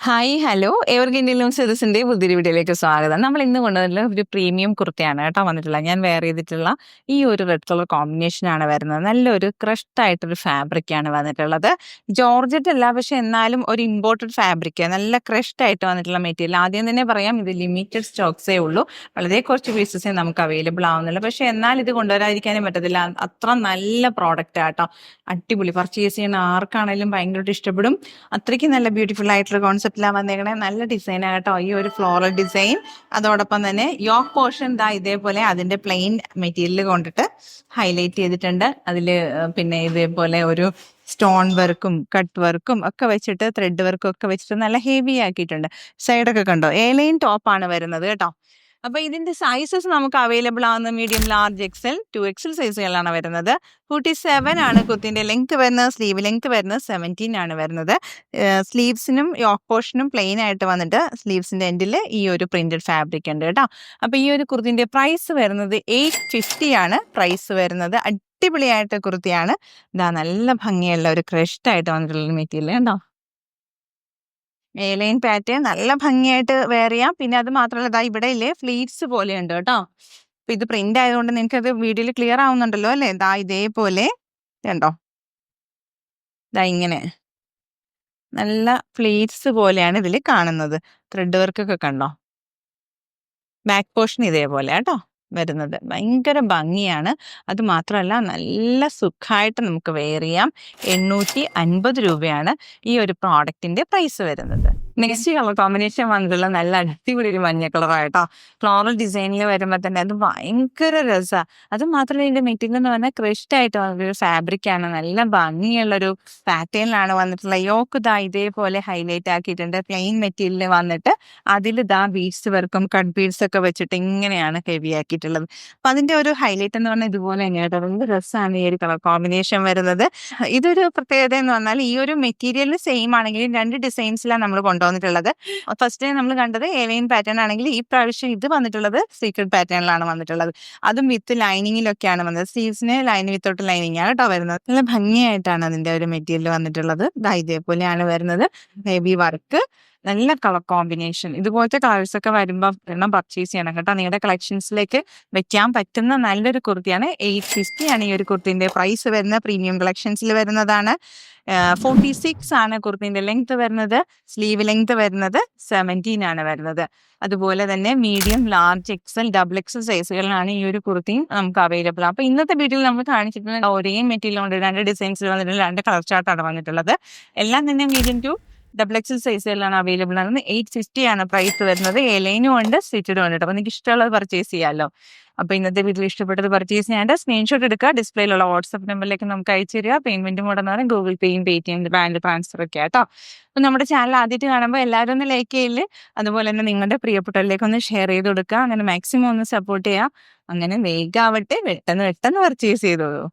Hi, hello. ഏവർക്കും Indian Loon സീരീസിന്റെ പുതിയൊരു വീഡിയോയിലേക്ക് സ്വാഗതം. നമ്മൾ ഇന്ന് കൊണ്ടുവന്നിട്ടുള്ള ഒരു പ്രീമിയം കുർത്തയാണ് കേട്ടോ വന്നിട്ടുള്ളത്. ഞാൻ വെയർ ചെയ്തിട്ടുള്ള ഈ ഒരു റെഡ് കളർ കോമ്പിനേഷനാണ് വരുന്നത്. നല്ലൊരു ക്രഷ്ഡ് ആയിട്ടൊരു ഫാബ്രിക്കാണ് വന്നിട്ടുള്ളത്. ജോർജറ്റ് അല്ല, പക്ഷെ എന്നാലും ഒരു ഇമ്പോർട്ടഡ് ഫാബ്രിക്, നല്ല ക്രഷ്ഡ് ആയിട്ട് വന്നിട്ടുള്ള മെറ്റീരിയൽ. ആദ്യം തന്നെ പറയാം, ഇത് ലിമിറ്റഡ് സ്റ്റോക്സേ ഉള്ളൂ. വളരെ കുറച്ച് പീസസേ നമുക്ക് അവൈലബിൾ ആവുന്നുള്ളൂ. പക്ഷെ എന്നാൽ ഇത് കൊണ്ടുവരാതിരിക്കാനും പറ്റത്തില്ല. അത്ര നല്ല പ്രോഡക്റ്റ് ആട്ടോ. അടിപൊളി, പർച്ചേസ് ചെയ്യുന്ന ആർക്കാണെങ്കിലും ഭയങ്കരമായിട്ട് ഇഷ്ടപ്പെടും. അത്രയ്ക്ക് നല്ല ബ്യൂട്ടിഫുൾ ആയിട്ടുള്ള കോൺസെപ്റ്റിലാണ് വന്നേക്കണേ. നല്ല ഡിസൈൻ ആട്ടോ, ഈ ഒരു ഫ്ലോറൽ ഡിസൈൻ. അതോടൊപ്പം തന്നെ യോക്ക് പോർഷൻ ദാ ഇതേപോലെ അതിന്റെ പ്ലെയിൻ മെറ്റീരിയൽ കൊണ്ടിട്ട് ഹൈലൈറ്റ് ചെയ്തിട്ടുണ്ട്. അതില് പിന്നെ ഇതേപോലെ ഒരു സ്റ്റോൺ വർക്കും കട്ട് വർക്കും ഒക്കെ വെച്ചിട്ട്, ത്രെഡ് വർക്കും ഒക്കെ വെച്ചിട്ട് നല്ല ഹെവി ആക്കിയിട്ടുണ്ട്. സൈഡൊക്കെ കണ്ടോ, എലൈൻ ടോപ്പാണ് വരുന്നത് കേട്ടോ. അപ്പൊ ഇതിന്റെ സൈസസ് നമുക്ക് അവൈലബിൾ ആവുന്ന മീഡിയം, ലാർജ്, എക്സൽ, 2XL സൈസുകളാണ് വരുന്നത്. 47 ആണ് കുർത്തിന്റെ ലെങ്ത് വരുന്നത്. സ്ലീവ് ലെങ്ത് വരുന്നത് 17 ആണ് വരുന്നത്. സ്ലീവ്സിനും യോക്ക് പോർഷനും പ്ലെയിൻ ആയിട്ട് വന്നിട്ട് സ്ലീവ്സിന്റെ എൻഡിൽ ഈ ഒരു പ്രിന്റഡ് ഫാബ്രിക് ഉണ്ട് കേട്ടോ. അപ്പൊ ഈ ഒരു കുർത്തിന്റെ പ്രൈസ് വരുന്നത് 850 ആണ് പ്രൈസ് വരുന്നത്. അടിപൊളിയായിട്ട് കുർത്തിയാണ്. ഇതാ നല്ല ഭംഗിയുള്ള ഒരു ക്രഷ്ഡ് ആയിട്ട് വന്നിട്ടുള്ള മെറ്റീരിയൽ കണ്ടോ. എലൈൻ പാറ്റേൺ നല്ല ഭംഗിയായിട്ട് വെയർ ചെയ്യാം. പിന്നെ അത് മാത്രമല്ല, ദാ ഇവിടെ ഇല്ലേ ഫ്ലീറ്റ്സ് പോലെ ഉണ്ട് കേട്ടോ. അപ്പൊ ഇത് പ്രിന്റ് ആയതുകൊണ്ട് നിങ്ങൾക്ക് അത് വീഡിയോയിൽ ക്ലിയർ ആവുന്നുണ്ടല്ലോ അല്ലേ. ദാ ഇതേപോലെ കണ്ടോ, ദാ ഇങ്ങനെ നല്ല ഫ്ലീറ്റ്സ് പോലെയാണ് ഇതിൽ കാണുന്നത്. ത്രെഡ് വർക്കൊക്കെ കണ്ടോ. ബാക്ക് പോർഷൻ ഇതേപോലെ കേട്ടോ വരുന്നത്. ഭയങ്കര ഭംഗിയാണ്. അത് മാത്രമല്ല നല്ല സുഖമായിട്ട് നമുക്ക് വെയർ ചെയ്യാം. 850 രൂപയാണ് ഈ ഒരു പ്രോഡക്റ്റിന്റെ പ്രൈസ് വരുന്നത്. നെക്സ്റ്റ് കളർ കോമ്പിനേഷൻ വന്നിട്ടുള്ള നല്ല അടിപൊളി ഒരു മഞ്ഞ കളറായിട്ടോ. ഫ്ലോറൽ ഡിസൈനിൽ വരുമ്പോൾ തന്നെ അത് ഭയങ്കര രസമാണ്. അത് മാത്രമല്ല ഇതിന്റെ മെറ്റീരിയൽ എന്ന് പറഞ്ഞാൽ ക്രഷ്ഡ് ആയിട്ട് വന്നൊരു ഫാബ്രിക് ആണ്. നല്ല ഭംഗിയുള്ളൊരു പാറ്റേണിലാണ് വന്നിട്ടുള്ള. യോക്ക് ദാ ഇതേപോലെ ഹൈലൈറ്റ് ആക്കിയിട്ടുണ്ട്. പ്ലെയിൻ മെറ്റീരിയൽ വന്നിട്ട് അതിൽ ദാ ബീഡ്സ് വർക്കും കട്ട് ബീഡ്സ് ഒക്കെ വെച്ചിട്ട് ഇങ്ങനെയാണ് ഹെവി ആക്കിയിട്ടുള്ളത്. അപ്പൊ അതിന്റെ ഒരു ഹൈലൈറ്റ് എന്ന് പറഞ്ഞാൽ ഇതുപോലെ തന്നെയായിട്ട് എന്ത് രസമാണ് ഈ ഒരു കളർ കോമ്പിനേഷൻ വരുന്നത്. ഇതൊരു പ്രത്യേകത എന്ന് പറഞ്ഞാൽ ഈ ഒരു മെറ്റീരിയൽ സെയിം ആണെങ്കിലും രണ്ട് ഡിസൈൻസിലാണ് നമ്മൾ കൊണ്ടുവന്നിട്ടുള്ളത്. ഫസ്റ്റ് നമ്മൾ കണ്ടത് ഏലിയൻ പാറ്റേൺ ആണെങ്കിൽ ഈ പ്രാവശ്യം ഇത് വന്നിട്ടുള്ളത് സീക്രട്ട് പാറ്റേണിലാണ് വന്നിട്ടുള്ളത്. അതും വിത്ത് ലൈനിങ്ങിലൊക്കെയാണ് വന്നത്. സ്ലീവ്സിന് ലൈനിങ് വിത്തോട്ട് ലൈനിങ് ആണ് കേട്ടോ വരുന്നത്. നല്ല ഭംഗിയായിട്ടാണ് അതിന്റെ ഒരു മെറ്റീരിയൽ വന്നിട്ടുള്ളത്. ഇതേപോലെയാണ് വരുന്നത്. ഹെവി വർക്ക്, നല്ല കളർ കോമ്പിനേഷൻ. ഇതുപോലത്തെ കളേഴ്സ് ഒക്കെ വരുമ്പോൾ എണ്ണം പർച്ചേസ് ചെയ്യണം കേട്ടോ. നിങ്ങളുടെ കളക്ഷൻസിലേക്ക് വെക്കാൻ പറ്റുന്ന നല്ലൊരു കുർത്തിയാണ്. 850 ആണ് ഈ ഒരു കുർത്തിന്റെ പ്രൈസ് വരുന്നത്. പ്രീമിയം കളക്ഷൻസിൽ വരുന്നതാണ്. 46 ആണ് കുർത്തിന്റെ ലെങ്ത് വരുന്നത്. സ്ലീവ് ലെങ്ത് വരുന്നത് 17 ആണ് വരുന്നത്. അതുപോലെ തന്നെ medium, large, XL, double XL സൈസുകളിലാണ് ഈ ഒരു കുർത്തിയും നമുക്ക് അവൈലബിൾ. അപ്പൊ ഇന്നത്തെ വീഡിയോയിൽ നമ്മൾ കാണിച്ചിട്ടുള്ള ഒരേ മെറ്റീരിയൽ കൊണ്ട് രണ്ട് ഡിസൈൻസിൽ വന്നിട്ടുള്ള രണ്ട് കളർ ചാർട്ടാണ് വന്നിട്ടുള്ളത്. എല്ലാം തന്നെ മീഡിയം ടു ഡബിൾ എക്സൽ സൈസുകളിലാണ് അവൈലബിൾ ആകുന്നത്. 850 ആണ് പ്രൈസ് വരുന്നത്. എലൈനും ഉണ്ട്, സ്റ്റിച്ചഡും ഉണ്ട്. അപ്പൊ നിങ്ങൾക്ക് ഇഷ്ടമുള്ളത് പർച്ചേസ് ചെയ്യാമല്ലോ. അപ്പൊ ഇന്നത്തെ വീഡിയോ ഇഷ്ടപ്പെട്ടത് പർച്ചേസ് ചെയ്യാണ്ട് സ്ക്രീൻഷോട്ട് എടുക്കുക. ഡിസ്പ്ലേയിലുള്ള വാട്സ്ആപ്പ് നമ്പറിലേക്ക് നമുക്ക് അയച്ചു തരിക. പേയ്മെന്റ് മോഡ് എന്ന് പറഞ്ഞാൽ ഗൂഗിൾ പേയും പേടിഎം ബാങ്ക് ട്രാൻസ്ഫർ ഒക്കെ ആട്ടോ. അപ്പൊ നമ്മുടെ ചാനൽ ആദ്യമായിട്ട് കാണുമ്പോൾ എല്ലാവരും ഒന്ന് ലൈക്ക് ചെയ്യില്ലേ. അതുപോലെ തന്നെ നിങ്ങളുടെ പ്രിയപ്പെട്ടവരിലേക്ക് ഒന്ന് ഷെയർ ചെയ്ത് കൊടുക്കുക. അങ്ങനെ മാക്സിമം ഒന്ന് സപ്പോർട്ട് ചെയ്യുക. അങ്ങനെ വേഗമാവട്ടെ, പെട്ടെന്ന് പർച്ചേസ് ചെയ്തോളൂ.